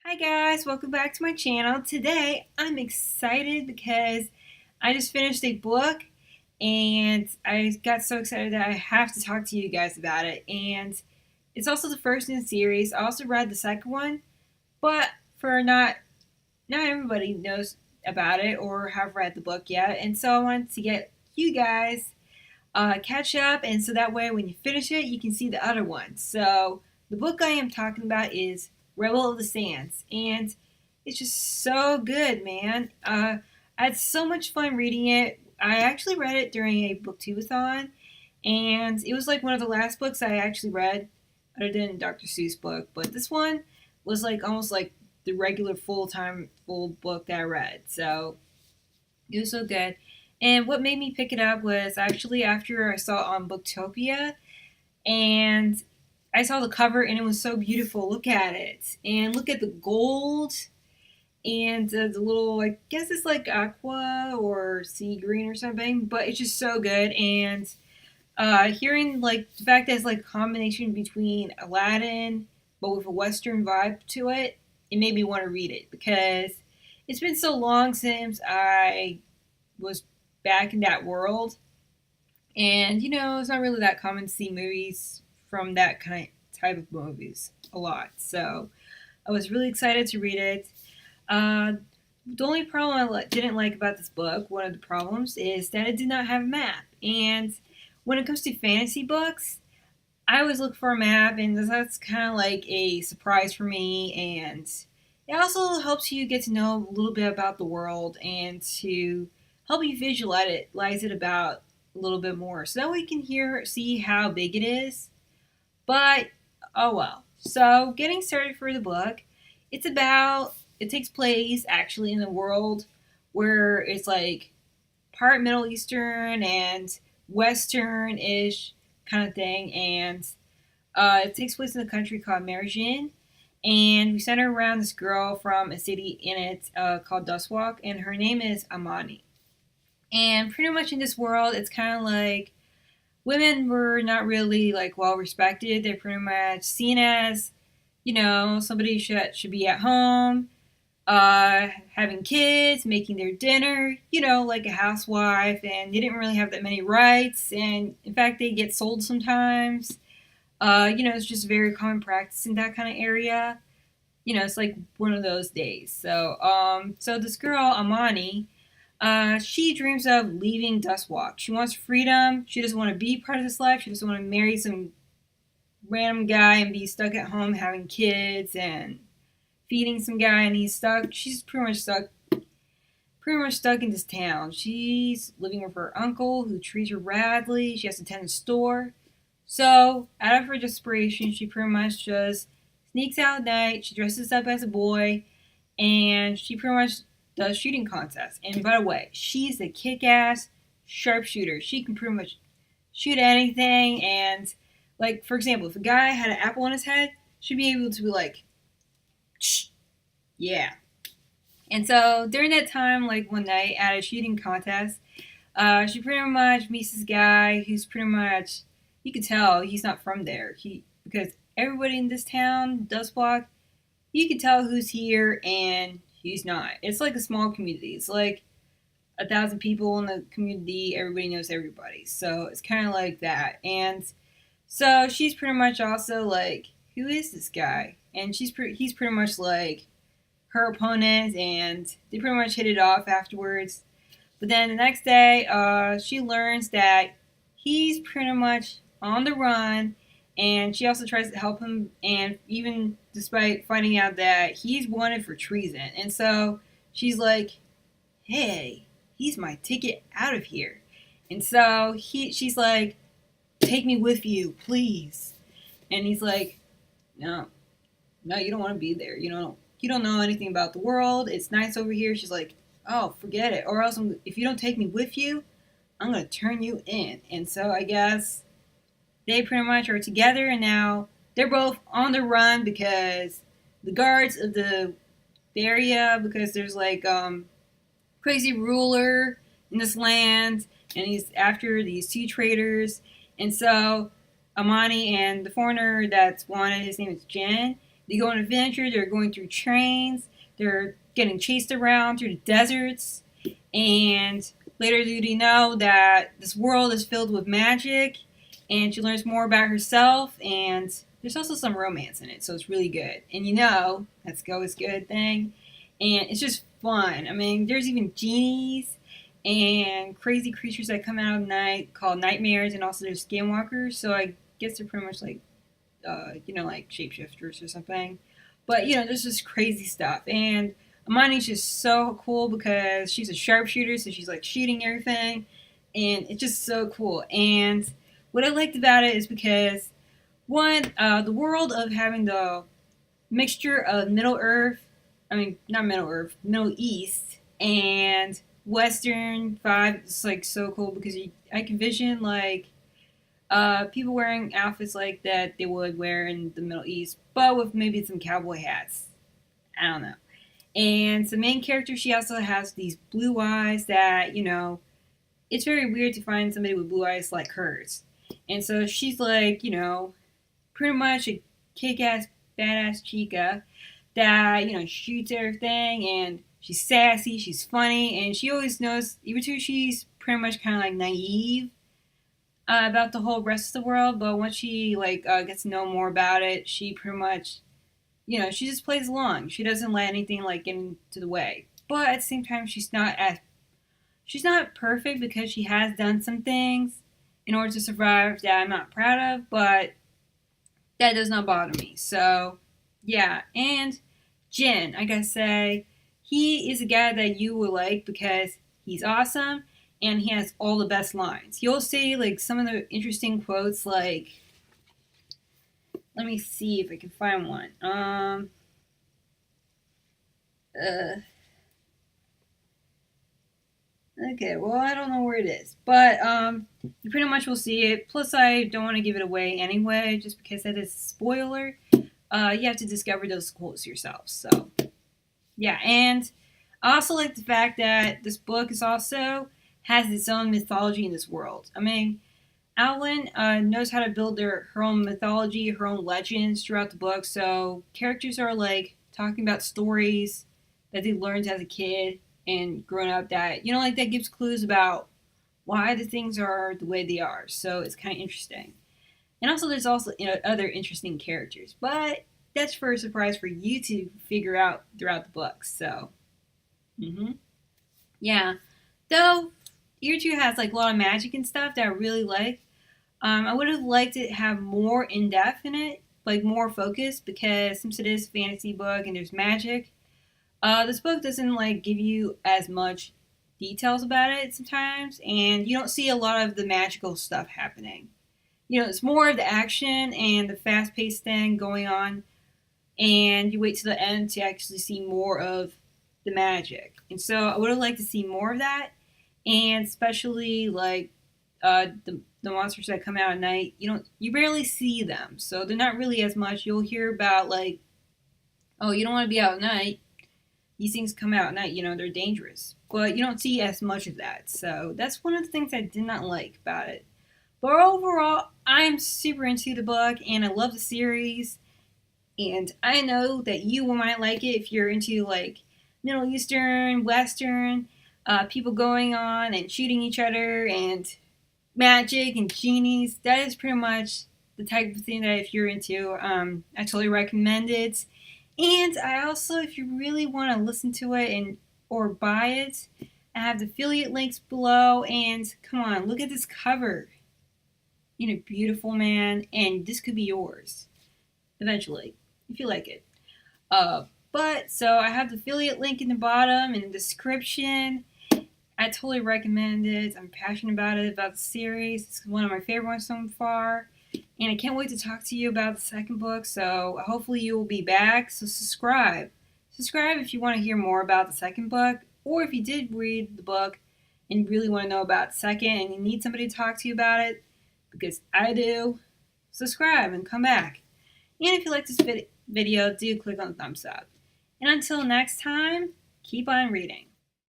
Hi guys, welcome back to my channel. Today I'm excited because I just finished a book and I got so excited that I have to talk to you guys about it. And it's also the first in the series. I also read the second one, but for not everybody knows about it or have read the book yet. And so I wanted to get you guys catch up, and so that way when you finish it, you can see the other ones. So the book I am talking about is Rebel of the Sands, and it's just so good, man. I had so much fun reading it. I actually read it during a booktubeathon, and it was like one of the last books I actually read, other than Dr. Seuss book. But this one was like almost like the regular full book that I read. So it was so good. And what made me pick it up was actually after I saw it on Booktopia, and I saw the cover and it was so beautiful. Look at it, and look at the gold and the little, I guess it's like aqua or sea green or something, but it's just so good. And hearing like the fact that it's like a combination between Aladdin but with a Western vibe to it, it made me want to read it because it's been so long since I was back in that world. And it's not really that common to see movies from that kind of type of movies a lot. So I was really excited to read it. Uh, the only problem I didn't like about this book, one of the problems, is that it did not have a map. And when it comes to fantasy books, I always look for a map, and that's kind of like a surprise for me. And it also helps you get to know a little bit about the world and to help you visualize it about a little bit more, so that way you can see how big it is. But oh well. So getting started for the book, it takes place actually in a world where it's like part Middle Eastern and Western ish kind of thing, and it takes place in a country called Merjin, and we center around this girl from a city in it called Dustwalk, and her name is Amani. And pretty much in this world, it's kind of like women were not really like well respected. They're pretty much seen as, somebody should be at home, having kids, making their dinner, like a housewife, and they didn't really have that many rights. And in fact, they get sold sometimes. It's just very common practice in that kind of area. It's like one of those days. So this girl, Amani, she dreams of leaving Dustwalk. She wants freedom. She doesn't want to be part of this life. She doesn't want to marry some random guy and be stuck at home having kids and feeding some guy and he's stuck. She's pretty much stuck in this town. She's living with her uncle who treats her badly. She has to tend the store. So, out of her desperation, she pretty much just sneaks out at night. She dresses up as a boy, and she pretty much does shooting contests. And by the way, she's a kick-ass sharpshooter. She can pretty much shoot anything. And like, for example, if a guy had an apple on his head, she'd be able to be like, shh, yeah. And so during that time, like one night at a shooting contest, she pretty much meets this guy who's pretty much, you could tell he's not from there. Because everybody in this town does block. You can tell who's here and who's not. It's like a small community. It's like 1,000 people in the community. Everybody knows everybody. So it's kind of like that. And so she's pretty much also like, who is this guy? And he's pretty much like her opponent, and they pretty much hit it off afterwards. But then the next day, she learns that he's pretty much on the run, and she also tries to help him. And even despite finding out that he's wanted for treason, and so she's like, "Hey, he's my ticket out of here." And so she's like, "Take me with you, please." And he's like, "No, no, you don't want to be there. You don't know anything about the world. It's nice over here." She's like, "Oh, forget it. Or else if you don't take me with you, I'm going to turn you in." And so I guess they pretty much are together, and now they're both on the run because the guards of the area, because there's like crazy ruler in this land, and he's after these two traders. And so Amani and the foreigner that's wanted, his name is Jen, They go on adventure. They're going through trains. They're getting chased around through the deserts. And later, Ludi know that this world is filled with magic. And she learns more about herself. And there's also some romance in it, so it's really good. And that's always a good thing. And it's just fun. I mean, there's even genies and crazy creatures that come out at night called nightmares, and also there's skinwalkers. So I guess they're pretty much like, like shapeshifters or something. But there's just crazy stuff. And Amani's just so cool because she's a sharpshooter, so she's like shooting everything, and it's just so cool. And what I liked about it is because one, the world of having the mixture of Middle Earth, I mean not Middle Earth, Middle East and Western vibe is like so cool because I can vision like people wearing outfits like that they would wear in the Middle East, but with maybe some cowboy hats. I don't know. And the main character, she also has these blue eyes that, it's very weird to find somebody with blue eyes like hers. And so she's like, pretty much a kick-ass, badass chica that, shoots everything, and she's sassy, she's funny, and she always knows, even though she's pretty much kind of like naive about the whole rest of the world, but once she gets to know more about it, she pretty much, she just plays along. She doesn't let anything like get into the way. But at the same time, she's not perfect because she has done some things in order to survive that I'm not proud of, but that does not bother me. So, yeah. And Jin, I gotta say, he is a guy that you will like because he's awesome and he has all the best lines. You'll see like some of the interesting quotes, like, let me see if I can find one. Okay, well, I don't know where it is, but you pretty much will see it. Plus, I don't want to give it away anyway, just because that is a spoiler. You have to discover those quotes yourself. So, yeah, and I also like the fact that this book is also has its own mythology in this world. I mean, Outland knows how to build her own mythology, her own legends throughout the book. So characters are like talking about stories that they learned as a kid and growing up that that gives clues about why the things are the way they are. So it's kind of interesting. And also there's also other interesting characters, but that's for a surprise for you to figure out throughout the book. So, yeah. Though Year Two has like a lot of magic and stuff that I really like. I would have liked it to have more in depth in it, like more focus, because since it is a fantasy book and there's magic, this book doesn't like give you as much details about it sometimes, and you don't see a lot of the magical stuff happening. It's more of the action and the fast-paced thing going on, and you wait till the end to actually see more of the magic. And so I would have liked to see more of that, and especially like the monsters that come out at night. You barely see them, so they're not really as much. You'll hear about like, oh, you don't want to be out at night. These things come out at night. They're dangerous, but you don't see as much of that. So that's one of the things I did not like about it. But overall, I'm super into the book and I love the series. And I know that you might like it if you're into like Middle Eastern, Western, people going on and shooting each other and magic and genies. That is pretty much the type of thing that if you're into, I totally recommend it. And I also, if you really want to listen to it and or buy it, I have the affiliate links below. And come on, look at this cover. Beautiful, man. And this could be yours eventually if you like it. But so I have the affiliate link in the bottom in the description. I totally recommend it. I'm passionate about it, about the series. It's one of my favorite ones so far. And I can't wait to talk to you about the second book. So hopefully you will be back. So subscribe. Subscribe if you want to hear more about the second book. Or if you did read the book and you really want to know about the second and you need somebody to talk to you about it, because I do, subscribe and come back. And if you like this video, do click on the thumbs up. And until next time, keep on reading.